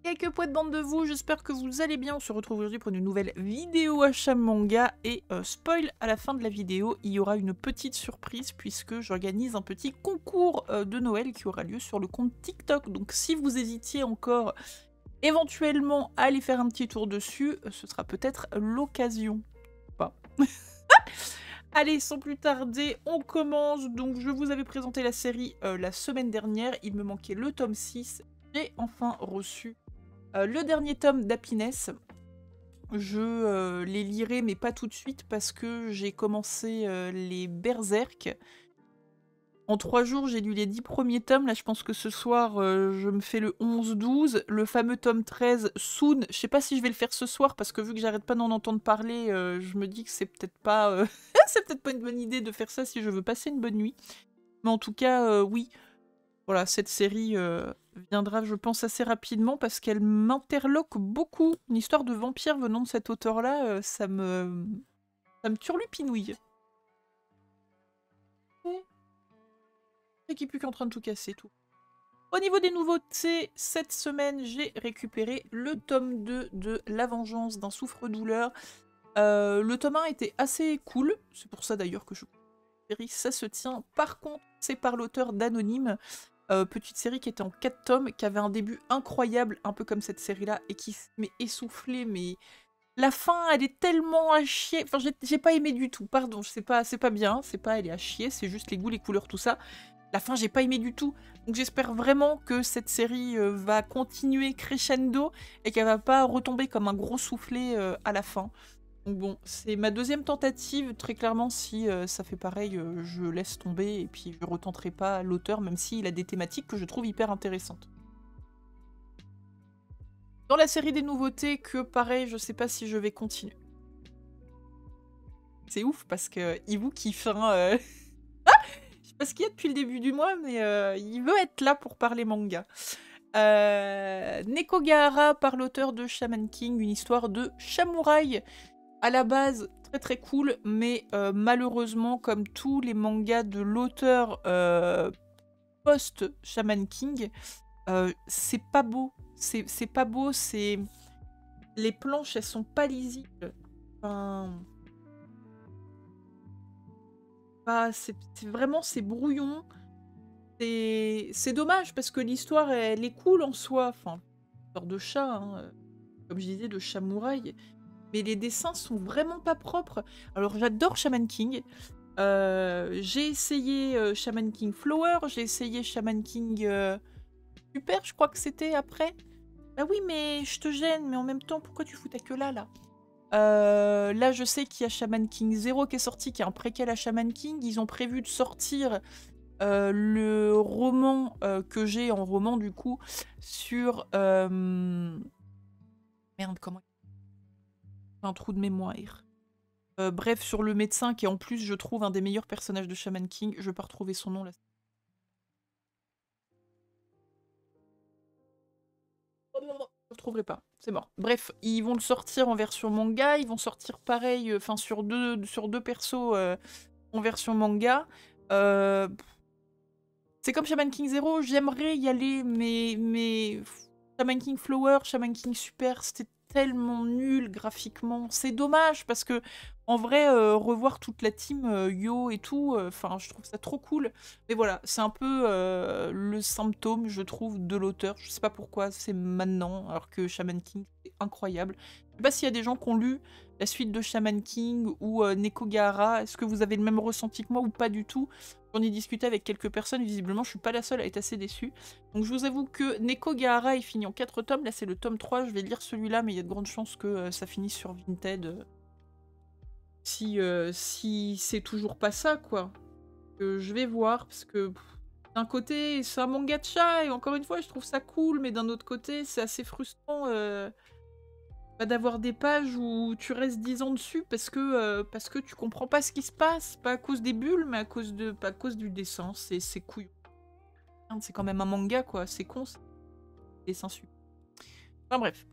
Quelques poètes bande de vous, j'espère que vous allez bien. On se retrouve aujourd'hui pour une nouvelle vidéo achat manga et spoil à la fin de la vidéo, il y aura une petite surprise puisque j'organise un petit concours de Noël qui aura lieu sur le compte TikTok. Donc si vous hésitiez encore éventuellement à aller faire un petit tour dessus, ce sera peut-être l'occasion. Pas. Allez, sans plus tarder, on commence. Donc je vous avais présenté la série la semaine dernière, il me manquait le tome 6. J'ai enfin reçu le dernier tome d'Happiness. Je les lirai, mais pas tout de suite, parce que j'ai commencé les Berserk. En 3 jours, j'ai lu les 10 premiers tomes. Là, je pense que ce soir, je me fais le 11-12. Le fameux tome 13, Soon. Je sais pas si je vais le faire ce soir, parce que vu que j'arrête pas d'en entendre parler, je me dis que c'est peut-être pas... c'est peut-être pas une bonne idée de faire ça si je veux passer une bonne nuit. Mais en tout cas, oui. Voilà, cette série viendra, je pense, assez rapidement parce qu'elle m'interloque beaucoup. Une histoire de vampire venant de cet auteur-là, ça me turlupinouille. C'est qui plus qu'en train de tout casser, tout. Au niveau des nouveautés, cette semaine, j'ai récupéré le tome 2 de La Vengeance d'un souffre-douleur. Le tome 1 était assez cool, c'est pour ça d'ailleurs que je ça se tient. Par contre, c'est par l'auteur d'Anonyme. Petite série qui était en 4 tomes, qui avait un début incroyable, un peu comme cette série-là, et qui m'est essoufflée, mais la fin, elle est tellement à chier. Enfin, j'ai pas aimé du tout, pardon, c'est pas bien, c'est pas elle est à chier, c'est juste les goûts, les couleurs, tout ça. La fin, j'ai pas aimé du tout. Donc j'espère vraiment que cette série va continuer crescendo, et qu'elle va pas retomber comme un gros soufflet à la fin. Donc bon, c'est ma deuxième tentative. Très clairement, si ça fait pareil, je laisse tomber et puis je retenterai pas l'auteur, même s'il a des thématiques que je trouve hyper intéressantes. Dans la série des nouveautés, que pareil, je sais pas si je vais continuer. C'est ouf parce que Ibu kiffe, hein, je sais pas ce qu'il y a depuis le début du mois, mais il veut être là pour parler manga. Nekogahara par l'auteur de Shaman King, une histoire de samouraï. À la base, très très cool, mais malheureusement, comme tous les mangas de l'auteur post-Shaman King, c'est pas beau. C'est pas beau, c'est... Les planches, elles sont pas lisibles. Enfin... c'est vraiment, c'est brouillon. C'est dommage, parce que l'histoire, elle est cool en soi. Enfin, histoire de chat, hein, comme je disais, de samouraï. Mais les dessins sont vraiment pas propres. Alors j'adore Shaman King. J'ai essayé Shaman King Flower, j'ai essayé Shaman King Super, je crois que c'était après. Bah oui, mais je te gêne, mais en même temps, pourquoi tu fous ta queue là, là? Là, je sais qu'il y a Shaman King 0 qui est sorti, qui est un préquel à Shaman King. Ils ont prévu de sortir le roman que j'ai en roman, du coup, sur... Merde, comment... un trou de mémoire. Bref, sur le médecin, qui est en plus, je trouve, un des meilleurs personnages de Shaman King. Je vais pas retrouver son nom là. Je ne retrouverai pas, c'est mort. Bref, ils vont le sortir en version manga, ils vont sortir pareil, enfin sur deux persos en version manga. C'est comme Shaman King 0, j'aimerais y aller, mais Shaman King Flower, Shaman King Super, c'était tellement nul graphiquement. C'est dommage parce que en vrai, revoir toute la team Yo et tout, enfin, je trouve ça trop cool. Mais voilà, c'est un peu le symptôme, je trouve, de l'auteur. Je sais pas pourquoi c'est maintenant, alors que Shaman King, c'est incroyable. Je sais pas s'il y a des gens qui ont lu la suite de Shaman King ou Nekogahara. Est-ce que vous avez le même ressenti que moi ou pas du tout? J'en ai discuté avec quelques personnes, visiblement je suis pas la seule à être assez déçue. Donc je vous avoue que Nekogahara est fini en 4 tomes, là c'est le tome 3, je vais lire celui-là, mais il y a de grandes chances que ça finisse sur Vinted. Si c'est toujours pas ça, quoi. Je vais voir, parce que d'un côté c'est un manga de chat, et encore une fois je trouve ça cool, mais d'un autre côté c'est assez frustrant d'avoir des pages où tu restes 10 ans dessus parce que tu comprends pas ce qui se passe, pas à cause des bulles, mais pas à cause du dessin, c'est couillon. C'est quand même un manga, quoi, c'est con, c'est dessin super. Enfin bref.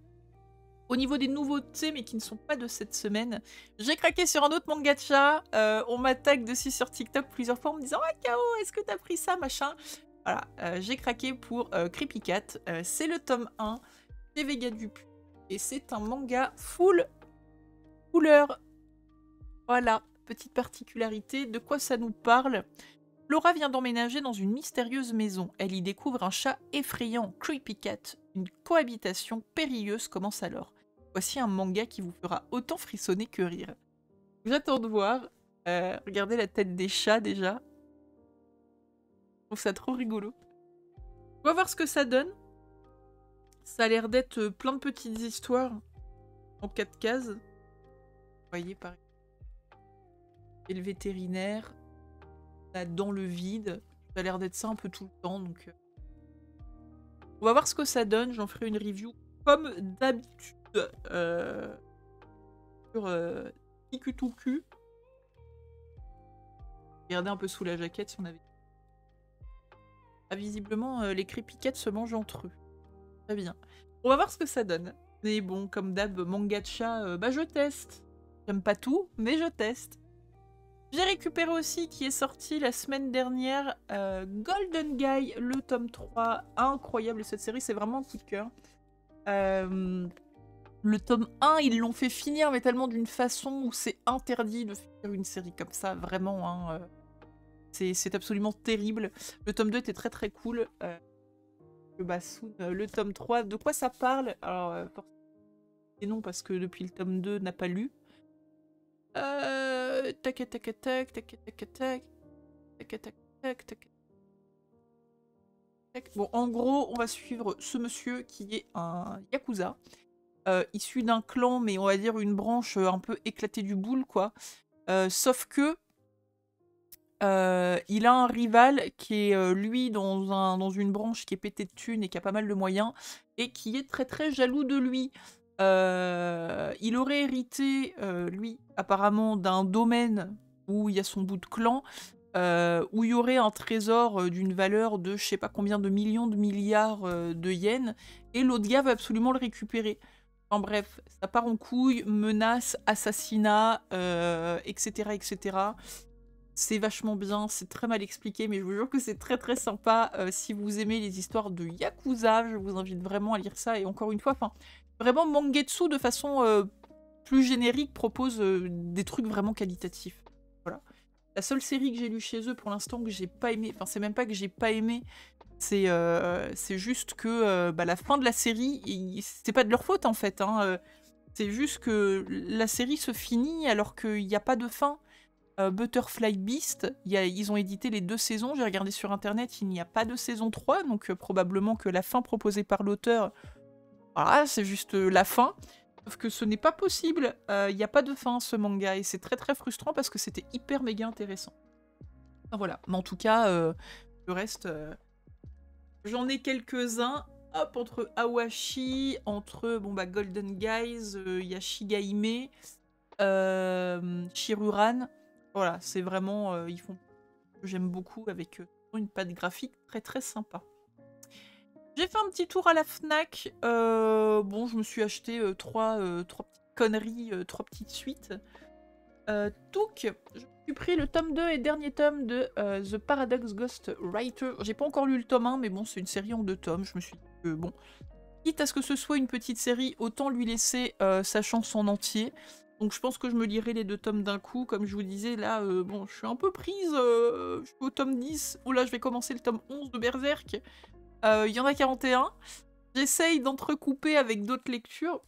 Au niveau des nouveautés, mais qui ne sont pas de cette semaine, j'ai craqué sur un autre manga de chat. On m'attaque dessus sur TikTok plusieurs fois en me disant « Ah, Kao, est-ce que t'as pris ça, machin ?» Voilà, j'ai craqué pour Creepy Cat. C'est le tome 1. c'est Vega Dupuis. Et c'est un manga full couleur. Voilà, petite particularité. De quoi ça nous parle? Laura vient d'emménager dans une mystérieuse maison. Elle y découvre un chat effrayant, Creepy Cat. Une cohabitation périlleuse commence alors. Voici un manga qui vous fera autant frissonner que rire. J'attends de voir. Regardez la tête des chats déjà. Je trouve ça trop rigolo. On va voir ce que ça donne. Ça a l'air d'être plein de petites histoires en 4 cases. Vous voyez, par exemple. Et le vétérinaire. Là, dans le vide. Ça a l'air d'être ça un peu tout le temps. Donc, on va voir ce que ça donne. J'en ferai une review comme d'habitude. Sur Kikutuku. Regardez un peu sous la jaquette si on avait... Ah, visiblement, les Creepy Cats se mangent entre eux. Très bien. On va voir ce que ça donne. Mais bon, comme d'hab, manga de chat, bah je teste. J'aime pas tout, mais je teste. J'ai récupéré aussi, qui est sorti la semaine dernière, Golden Guy, le tome 3. Incroyable cette série, c'est vraiment un coup de cœur. Le tome 1, ils l'ont fait finir, mais tellement d'une façon où c'est interdit de finir une série comme ça, vraiment. Hein, c'est absolument terrible. Le tome 2 était très très cool. Le tome 3, de quoi ça parle? Alors, et non, parce que depuis le tome 2, n'a pas lu. Tac, tac, tac, tac, tac, tac, tac, tac, tac, tac. Bon, en gros, on va suivre ce monsieur qui est un yakuza, issu d'un clan, mais on va dire une branche un peu éclatée du boule, quoi. Sauf que il a un rival qui est, lui, dans une branche qui est pétée de thunes et qui a pas mal de moyens, et qui est très très jaloux de lui. Il aurait hérité, lui, apparemment, d'un domaine où il y a son bout de clan, où il y aurait un trésor d'une valeur de je sais pas combien de millions de milliards de yens, et l'autre gars va absolument le récupérer. Enfin bref, ça part en couille, menace, assassinat, etc., etc. C'est vachement bien, c'est très mal expliqué, mais je vous jure que c'est très très sympa. Si vous aimez les histoires de Yakuza, je vous invite vraiment à lire ça. Et encore une fois, enfin, vraiment Mangetsu de façon plus générique propose des trucs vraiment qualitatifs. Voilà. La seule série que j'ai lue chez eux pour l'instant que j'ai pas aimé, enfin c'est même pas que j'ai pas aimé, c'est juste que la fin de la série, c'est pas de leur faute en fait. Hein, c'est juste que la série se finit alors qu'il n'y a pas de fin. Butterfly Beast, ils ont édité les 2 saisons, j'ai regardé sur internet, il n'y a pas de saison 3, donc probablement que la fin proposée par l'auteur, voilà, c'est juste la fin. Sauf que ce n'est pas possible, il n'y a pas de fin ce manga, et c'est très très frustrant parce que c'était hyper méga intéressant. Enfin, voilà, mais en tout cas, le reste, j'en ai quelques-uns. Hop, entre Awashi, entre Golden Guys, il y a Shigaime, Shiruran. Voilà, c'est vraiment, ils font que j'aime beaucoup avec une patte graphique très très sympa. J'ai fait un petit tour à la Fnac. Bon, je me suis acheté trois petites conneries, 3 petites suites. Touk, je me suis pris le tome 2 et dernier tome de The Paradox Ghost Writer. J'ai pas encore lu le tome 1, mais bon, c'est une série en 2 tomes. Je me suis dit que bon, quitte à ce que ce soit une petite série, autant lui laisser sa chance en entier. Donc je pense que je me lirai les 2 tomes d'un coup. Comme je vous disais, là, bon, je suis un peu prise. Je suis au tome 10. Oh là, je vais commencer le tome 11 de Berserk. Il y en a 41. J'essaye d'entrecouper avec d'autres lectures.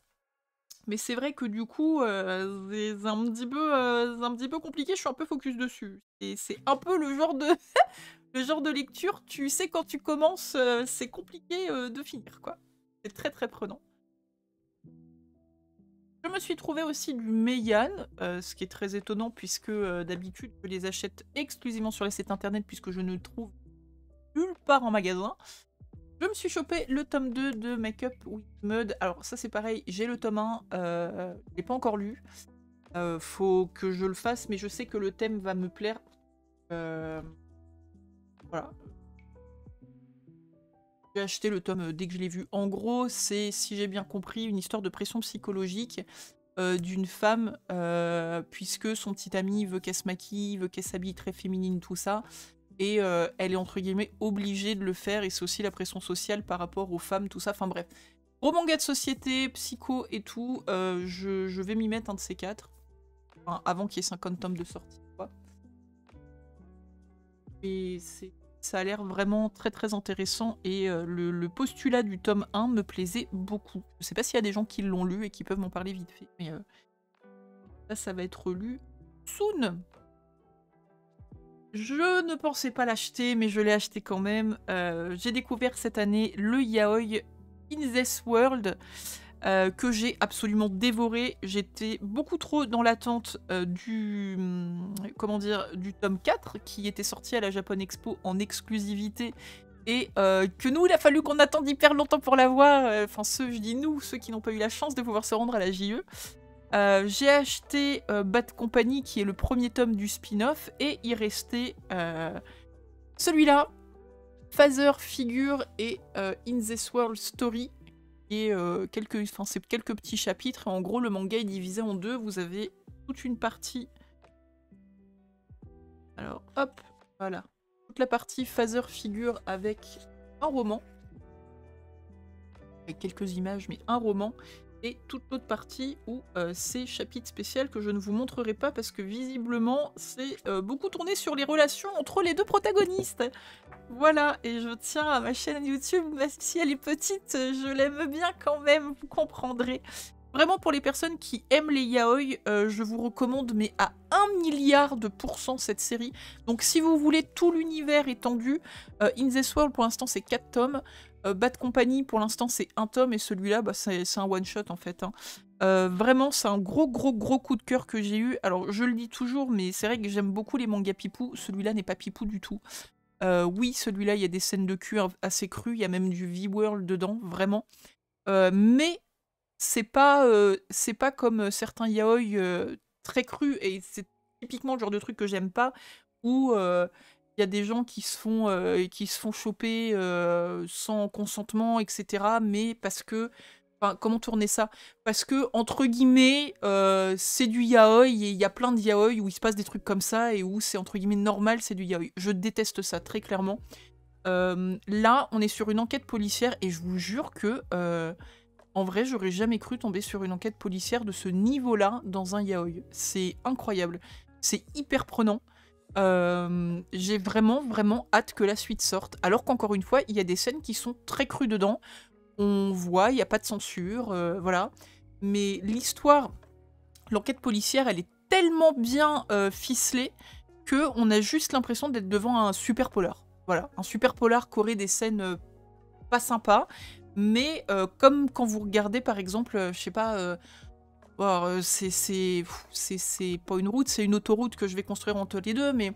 Mais c'est vrai que du coup, c'est un petit peu compliqué. Je suis un peu focus dessus. Et c'est un peu le genre de, le genre de lecture, tu sais, quand tu commences, c'est compliqué de finir, quoi. C'est très très prenant. Je me suis trouvé aussi du Meian, ce qui est très étonnant puisque d'habitude je les achète exclusivement sur les sites internet puisque je ne trouve nulle part en magasin. Je me suis chopé le tome 2 de Make Up with Mud. Alors ça c'est pareil, j'ai le tome 1, je l'ai pas encore lu. Faut que je le fasse, mais je sais que le thème va me plaire. Voilà. J'ai acheté le tome dès que je l'ai vu. En gros, c'est, si j'ai bien compris, une histoire de pression psychologique d'une femme, puisque son petit ami veut qu'elle se maquille, veut qu'elle s'habille très féminine, tout ça. Et elle est entre guillemets obligée de le faire, et c'est aussi la pression sociale par rapport aux femmes, tout ça. Enfin bref, Gros manga de société, psycho et tout, je vais m'y mettre un de ces 4. Enfin, avant qu'il y ait 50 tomes de sortie, quoi. Et ça a l'air vraiment très très intéressant et le postulat du tome 1 me plaisait beaucoup. Je sais pas s'il y a des gens qui l'ont lu et qui peuvent m'en parler vite fait, mais ça va être lu soon. Je ne pensais pas l'acheter, mais je l'ai acheté quand même. J'ai découvert cette année le yaoi In This World, que j'ai absolument dévoré. J'étais beaucoup trop dans l'attente du tome 4 qui était sorti à la Japan Expo en exclusivité et que nous, il a fallu qu'on attende hyper longtemps pour l'avoir. Enfin, je dis nous, ceux qui n'ont pas eu la chance de pouvoir se rendre à la JE. J'ai acheté Bad Company qui est le premier tome du spin-off et il restait celui-là, Father Figure et In This World Story et c'est quelques petits chapitres. Et en gros, le manga est divisé en deux. Vous avez toute une partie. Alors, hop, voilà. Toute la partie Father Figure avec un roman. Avec quelques images, mais un roman. Et toute l'autre partie où c'est chapitre spécial que je ne vous montrerai pas parce que visiblement, c'est beaucoup tourné sur les relations entre les deux protagonistes. Voilà, et je tiens à ma chaîne YouTube, même si elle est petite, je l'aime bien quand même, vous comprendrez. Vraiment, pour les personnes qui aiment les yaoi, je vous recommande, mais à 1 milliard de % cette série. Donc si vous voulez tout l'univers étendu, In This World, pour l'instant, c'est 4 tomes. Bad Company, pour l'instant, c'est 1 tome, et celui-là, bah, c'est un one-shot, en fait. Hein. Vraiment, c'est un gros coup de cœur que j'ai eu. Alors, je le dis toujours, mais c'est vrai que j'aime beaucoup les mangas pipou. Celui-là n'est pas pipou du tout. Oui, celui-là, il y a des scènes de cul assez crues, il y a même du V-World dedans, vraiment. Mais c'est pas comme certains yaoi très crus, et c'est typiquement le genre de truc que j'aime pas, où il y a des gens qui se font choper sans consentement, etc. Mais parce que... Enfin, comment tourner ça? Parce que, entre guillemets, c'est du yaoi, et il y a plein de yaoi où il se passe des trucs comme ça, et où c'est, entre guillemets, normal, c'est du yaoi. Je déteste ça, très clairement. Là, on est sur une enquête policière, et je vous jure que, en vrai, j'aurais jamais cru tomber sur une enquête policière de ce niveau-là dans un yaoi. C'est incroyable. C'est hyper prenant. J'ai vraiment hâte que la suite sorte. Alors qu'encore une fois, il y a des scènes qui sont très crues dedans. On voit, il n'y a pas de censure, voilà. Mais l'histoire, l'enquête policière, elle est tellement bien ficelée qu'on a juste l'impression d'être devant un super polar. Voilà, un super polar qui aurait des scènes pas sympas, mais comme quand vous regardez par exemple, je sais pas, c'est pas une route, c'est une autoroute que je vais construire entre les deux, mais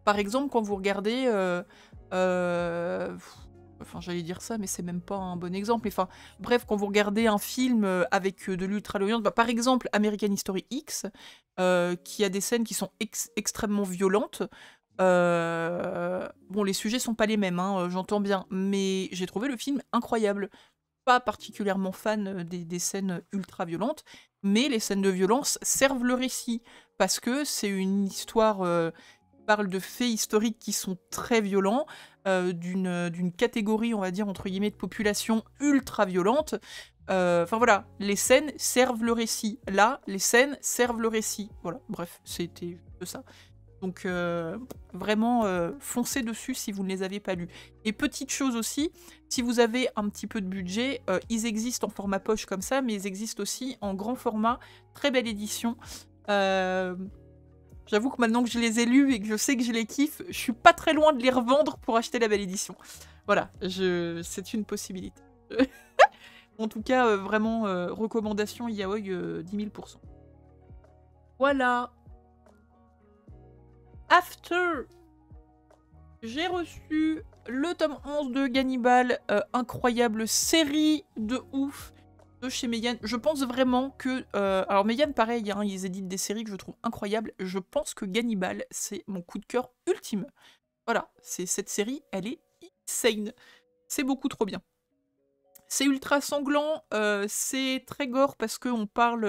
par exemple quand vous regardez, enfin j'allais dire ça, mais c'est même pas un bon exemple, enfin bref, quand vous regardez un film avec de l'ultra-violence, bah, par exemple American History X, qui a des scènes qui sont extrêmement violentes. Bon, les sujets sont pas les mêmes, hein, j'entends bien, mais j'ai trouvé le film incroyable. Pas particulièrement fan des scènes ultra violentes, mais les scènes de violence servent le récit, parce que c'est une histoire qui parle de faits historiques qui sont très violents, d'une catégorie, on va dire, entre guillemets, de population ultra violente. Enfin voilà, les scènes servent le récit. Là, les scènes servent le récit. Voilà, bref, c'était juste ça. Donc vraiment, foncez dessus si vous ne les avez pas lus. Et petite chose aussi, si vous avez un petit peu de budget, ils existent en format poche comme ça, mais ils existent aussi en grand format, très belle édition. J'avoue que maintenant que je les ai lus et que je sais que je les kiffe, je suis pas très loin de les revendre pour acheter la belle édition. Voilà, c'est une possibilité. En tout cas, vraiment, recommandation yaoi 10 000 %. Voilà. After, j'ai reçu le tome 11 de Gannibal, incroyable série de ouf de chez Meian. Je pense vraiment que... alors Meian, pareil, hein, ils éditent des séries que je trouve incroyables. Je pense que Gannibal, c'est mon coup de cœur ultime. Voilà, cette série, elle est insane. C'est beaucoup trop bien. C'est ultra sanglant, c'est très gore parce qu'on parle...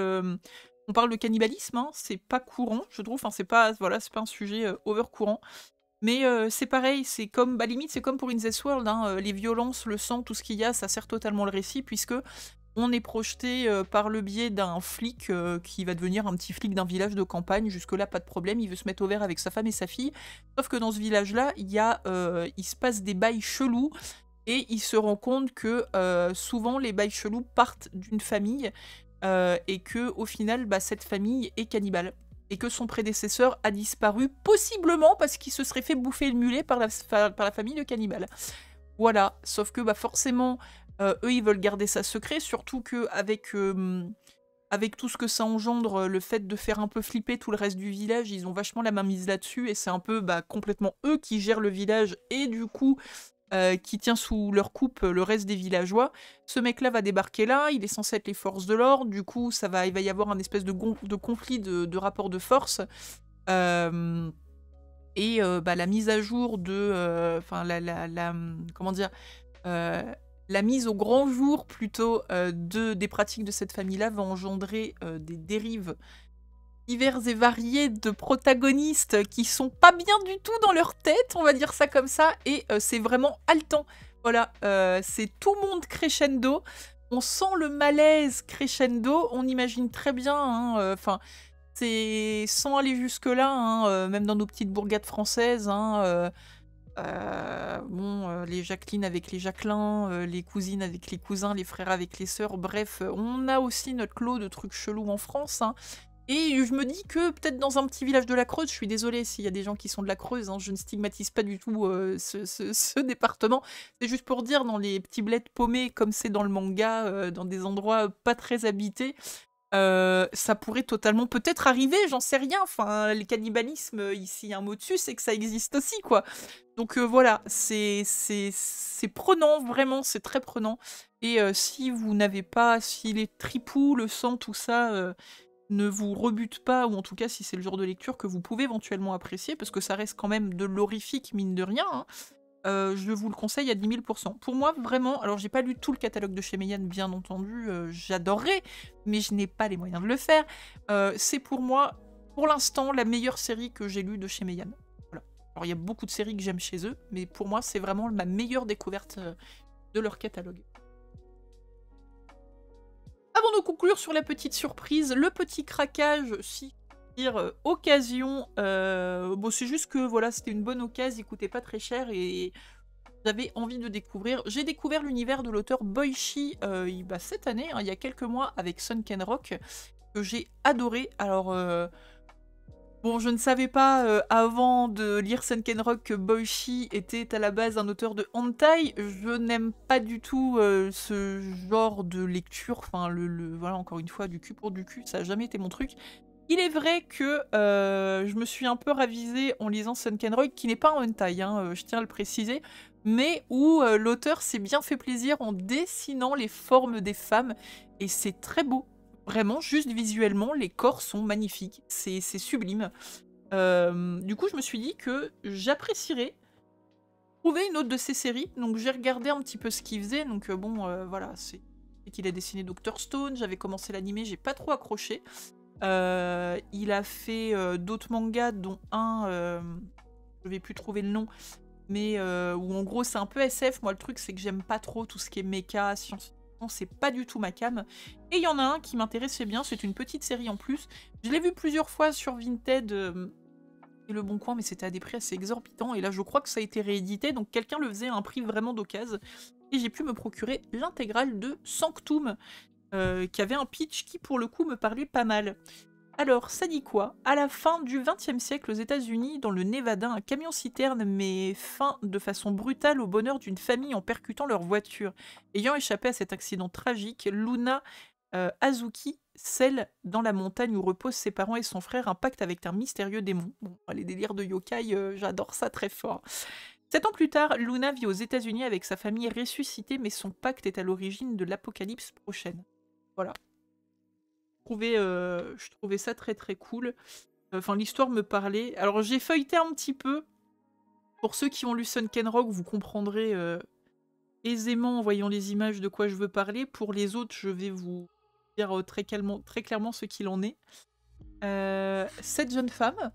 on parle de cannibalisme, hein, c'est pas courant, je trouve. Enfin, c'est pas, voilà, c'est pas un sujet over courant. Mais c'est pareil, c'est comme, bah limite, c'est comme pour In This World, hein, les violences, le sang, tout ce qu'il y a, ça sert totalement le récit, puisque on est projeté par le biais d'un flic qui va devenir un petit flic d'un village de campagne. Jusque-là, pas de problème, il veut se mettre au vert avec sa femme et sa fille. Sauf que dans ce village-là, il se passe des bails chelous et il se rend compte que souvent les bails chelous partent d'une famille et que au final, bah, cette famille est cannibale. Et que son prédécesseur a disparu, possiblement parce qu'il se serait fait bouffer le mulet par la famille de cannibales. Voilà, sauf que bah, forcément, eux, ils veulent garder ça secret, surtout qu'avec avec tout ce que ça engendre, le fait de faire un peu flipper tout le reste du village, ils ont vachement la main mise là-dessus, et c'est un peu bah, complètement eux qui gèrent le village, et du coup, qui tient sous leur coupe le reste des villageois. Ce mec-là va débarquer là, il est censé être les forces de l'ordre, du coup, il va y avoir un espèce de conflit de rapport de force. Bah, la mise à jour de... Enfin, comment dire la mise au grand jour, plutôt, des pratiques de cette famille-là va engendrer des dérives diverses et variées de protagonistes qui sont pas bien du tout dans leur tête, on va dire ça comme ça, et c'est vraiment haletant. Voilà, c'est tout monde crescendo, on sent le malaise crescendo, on imagine très bien, enfin... c'est sans aller jusque-là, hein, même dans nos petites bourgades françaises, hein, bon, les Jacqueline avec les Jacquelin, les cousines avec les cousins, les frères avec les sœurs, bref, on a aussi notre lot de trucs chelous en France, hein. Et je me dis que peut-être dans un petit village de la Creuse, je suis désolée s'il y a des gens qui sont de la Creuse, hein, je ne stigmatise pas du tout ce département, c'est juste pour dire, dans les petits bleds paumés comme c'est dans le manga, dans des endroits pas très habités, ça pourrait totalement peut-être arriver, j'en sais rien. Enfin, le cannibalisme, ici, un mot dessus, c'est que ça existe aussi, quoi. Donc voilà, c'est prenant, vraiment, c'est très prenant. Et si vous n'avez pas, si les tripous, le sang, tout ça ne vous rebute pas, ou en tout cas si c'est le genre de lecture que vous pouvez éventuellement apprécier, parce que ça reste quand même de l'horrifique, mine de rien, hein. Je vous le conseille à 10 000 %. Pour moi, vraiment, alors j'ai pas lu tout le catalogue de chez Meian, bien entendu, j'adorerais, mais je n'ai pas les moyens de le faire. C'est pour moi, pour l'instant, la meilleure série que j'ai lue de chez Meian. Voilà. Alors il y a beaucoup de séries que j'aime chez eux, mais pour moi, c'est vraiment ma meilleure découverte de leur catalogue. Avant de conclure sur la petite surprise, le petit craquage, si dire occasion, bon c'est juste que voilà, c'était une bonne occasion, il coûtait pas très cher et j'avais envie de découvrir. J'ai découvert l'univers de l'auteur Boichi bah, cette année, hein, il y a quelques mois, avec Sunken Rock, que j'ai adoré. Alors, bon, je ne savais pas avant de lire Sunken Rock que Boichi était à la base un auteur de hentai. Je n'aime pas du tout ce genre de lecture. Enfin, voilà, encore une fois, du cul pour du cul, ça n'a jamais été mon truc. Il est vrai que je me suis un peu ravisée en lisant Sunken Rock, qui n'est pas un hentai, hein, je tiens à le préciser, mais où l'auteur s'est bien fait plaisir en dessinant les formes des femmes, et c'est très beau. Vraiment, juste visuellement, les corps sont magnifiques. C'est sublime. Du coup, je me suis dit que j'apprécierais trouver une autre de ces séries. Donc, j'ai regardé un petit peu ce qu'il faisait. Donc, bon, voilà, c'est qu'il a dessiné Dr. Stone. J'avais commencé l'animé, j'ai pas trop accroché. Il a fait d'autres mangas, dont un, je vais plus trouver le nom, mais où en gros, c'est un peu SF. Moi, le truc, c'est que j'aime pas trop tout ce qui est méca, science. C'est pas du tout ma came. Et il y en a un qui m'intéressait bien, c'est une petite série en plus. Je l'ai vu plusieurs fois sur Vinted et Le Bon Coin, mais c'était à des prix assez exorbitants. Et là, je crois que ça a été réédité, donc quelqu'un le faisait à un prix vraiment d'occasion. Et j'ai pu me procurer l'intégrale de Sanctum, qui avait un pitch qui, pour le coup, me parlait pas mal. Alors, ça dit quoi? À la fin du XXe siècle, aux États-Unis, dans le Nevada, un camion-citerne met fin de façon brutale au bonheur d'une famille en percutant leur voiture. Ayant échappé à cet accident tragique, Luna Azuki scelle dans la montagne où reposent ses parents et son frère un pacte avec un mystérieux démon. Bon, les délires de yokai, j'adore ça très fort. 7 ans plus tard, Luna vit aux États-Unis avec sa famille ressuscitée, mais son pacte est à l'origine de l'apocalypse prochaine. Voilà. Je trouvais ça très très cool. Enfin, l'histoire me parlait. Alors, j'ai feuilleté un petit peu. Pour ceux qui ont lu Sunken Rock, vous comprendrez aisément en voyant les images de quoi je veux parler. Pour les autres, je vais vous dire très clairement ce qu'il en est. Cette jeune femme,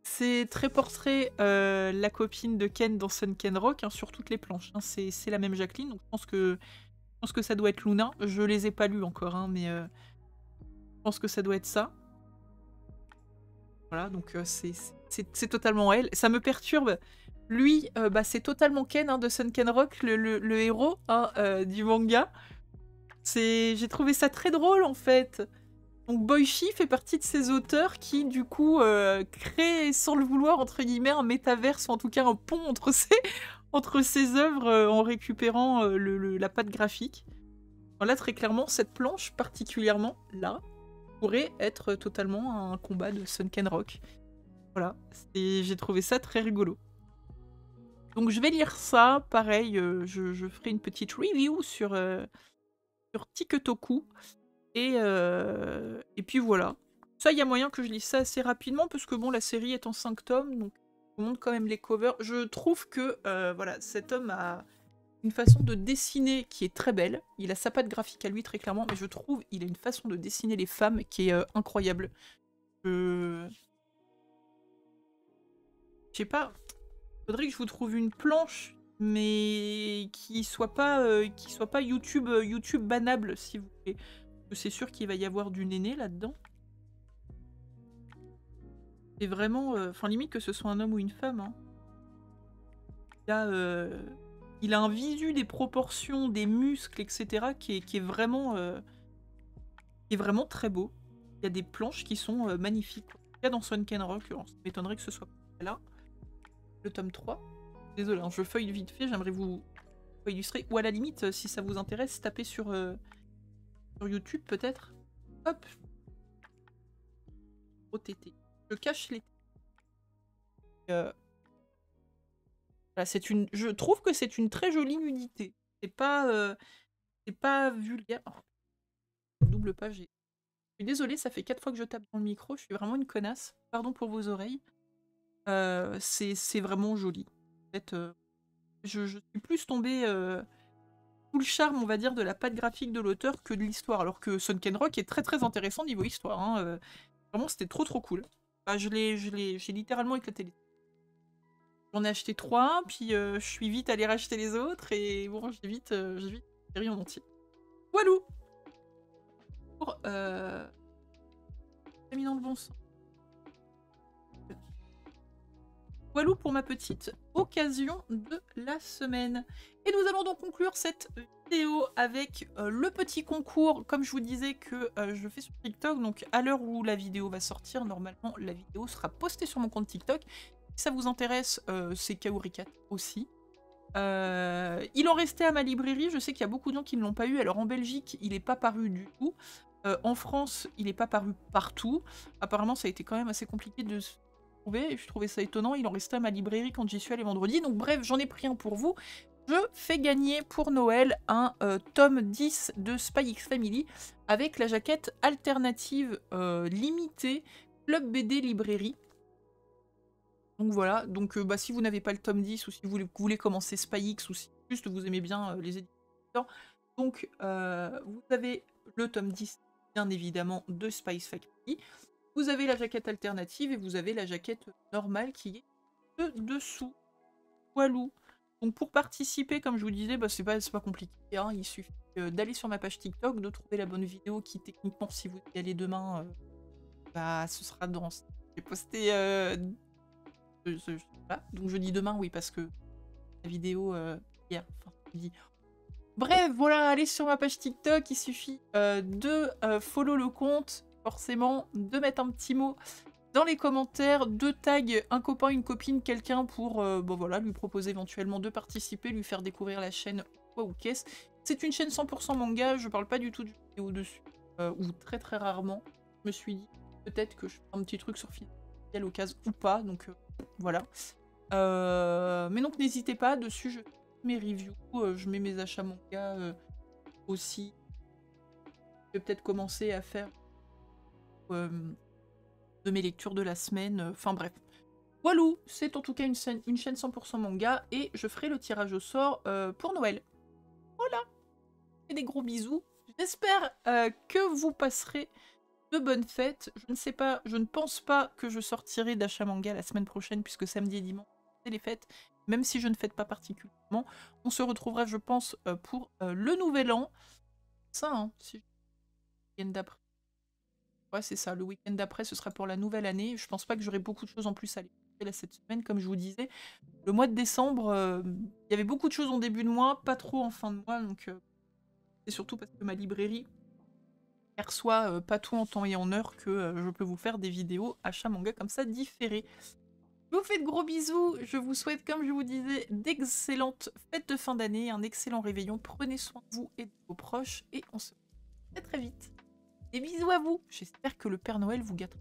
c'est très portrait la copine de Ken dans Sunken Rock, hein, sur toutes les planches. Hein. C'est la même Jacqueline, donc je pense pense que ça doit être Luna. Je les ai pas lus encore, hein, mais je pense que ça doit être ça. Voilà, donc c'est totalement elle. Ça me perturbe. Lui, bah, c'est totalement Ken hein, de Sunken Rock, le héros hein, du manga. J'ai trouvé ça très drôle en fait. Donc Boichi fait partie de ces auteurs qui du coup créent sans le vouloir entre guillemets un métaverse ou en tout cas un pont entre ces œuvres en récupérant la patte graphique. Alors là très clairement cette planche particulièrement là pourrait être totalement un combat de Sunken Rock. Voilà, j'ai trouvé ça très rigolo. Donc je vais lire ça, pareil, je ferai une petite review sur TikToku. Et puis voilà. Ça, il y a moyen que je lise ça assez rapidement, parce que bon, la série est en 5 tomes, donc je vous montre quand même les covers. Je trouve que voilà, cet homme a une façon de dessiner qui est très belle. Il a sa patte graphique à lui, très clairement, mais je trouve qu'il a une façon de dessiner les femmes qui est incroyable. Je sais pas, faudrait que je vous trouve une planche, mais qui soit pas YouTube, YouTube banable, si vous voulez. C'est sûr qu'il va y avoir du néné là-dedans. Et vraiment, enfin limite que ce soit un homme ou une femme. Hein. Il a un visu des proportions, des muscles, etc. qui est vraiment très beau. Il y a des planches qui sont magnifiques. Il y a dans Sunken Rock, ça m'étonnerait que ce soit là. Le tome 3. Désolé, hein, je feuille vite fait, j'aimerais vous illustrer. Ou à la limite, si ça vous intéresse, tapez sur YouTube peut-être. Hop. OTT. Je cache les... Voilà, je trouve que c'est une très jolie nudité. C'est pas vulgaire. Oh, double page. Je suis désolée, ça fait 4 fois que je tape dans le micro. Je suis vraiment une connasse. Pardon pour vos oreilles. C'est vraiment joli. En fait, je suis plus tombée sous le charme, on va dire, de la patte graphique de l'auteur que de l'histoire. Alors que Sunken Rock est très très intéressant niveau histoire. Hein. Vraiment, c'était trop trop cool. Bah, j'ai littéralement éclaté les... J'en ai acheté 3, puis je suis vite allée racheter les autres, et bon, j'ai vite série en entier. Walou pour mis dans le bon sens. Walou pour ma petite occasion de la semaine. Et nous allons donc conclure cette vidéo avec le petit concours, comme je vous disais, que je fais sur TikTok. Donc à l'heure où la vidéo va sortir, normalement la vidéo sera postée sur mon compte TikTok. Si ça vous intéresse, c'est Kaorikat aussi. Il en restait à ma librairie, je sais qu'il y a beaucoup de gens qui ne l'ont pas eu. Alors en Belgique, il n'est pas paru du tout. En France, il n'est pas paru partout. Apparemment, ça a été quand même assez compliqué de se trouver. Et je trouvais ça étonnant. Il en restait à ma librairie quand j'y suis allée vendredi. Donc bref, j'en ai pris un pour vous. Je fais gagner pour Noël un tome 10 de Spy X Family avec la jaquette alternative limitée Club BD Librairie. Donc voilà, donc bah, si vous n'avez pas le tome 10 ou si vous voulez commencer Spy X ou si juste vous aimez bien les éditeurs, donc vous avez le tome 10 bien évidemment de Spy X Family, vous avez la jaquette alternative et vous avez la jaquette normale qui est dessous. Walou. Donc pour participer, comme je vous disais, bah, c'est pas compliqué, hein, il suffit d'aller sur ma page TikTok, de trouver la bonne vidéo qui techniquement si vous y allez demain, bah ce sera dans... J'ai posté... voilà. Donc je dis demain, oui, parce que la vidéo hier, enfin, je dis... Bref, voilà, allez sur ma page TikTok, il suffit de follow le compte, forcément, de mettre un petit mot dans les commentaires, de tag un copain, une copine, quelqu'un pour bon, voilà, lui proposer éventuellement de participer, lui faire découvrir la chaîne quoi ou qu'est-ce. C'est une chaîne 100% manga, je parle pas du tout de vidéo dessus, ou très très rarement. Je me suis dit peut-être que je ferai un petit truc sur Final au cas ou pas, donc voilà. Mais donc n'hésitez pas, dessus je fais mes reviews, je mets mes achats manga aussi. Je vais peut-être commencer à faire de mes lectures de la semaine, enfin bref. Voilà, c'est en tout cas une chaîne 100% manga et je ferai le tirage au sort pour Noël. Voilà, et des gros bisous. J'espère que vous passerez de bonnes fêtes. Je ne sais pas, je ne pense pas que je sortirai d'achat manga la semaine prochaine puisque samedi et dimanche c'est les fêtes. même si je ne fête pas particulièrement. On se retrouvera, je pense, pour le nouvel an. Ça, hein, si le week-end d'après. Ouais, c'est ça, le week-end d'après, ce sera pour la nouvelle année. Je pense pas que j'aurai beaucoup de choses en plus à aller là cette semaine, comme je vous disais. Le mois de décembre, il y avait beaucoup de choses en début de mois, pas trop en fin de mois, donc c'est surtout parce que ma librairie perçoit pas tout en temps et en heure que je peux vous faire des vidéos achat manga comme ça différées. Je vous fais de gros bisous, je vous souhaite, comme je vous disais, d'excellentes fêtes de fin d'année, un excellent réveillon, prenez soin de vous et de vos proches, et on se retrouve très très vite. Des bisous à vous, j'espère que le Père Noël vous gâtera.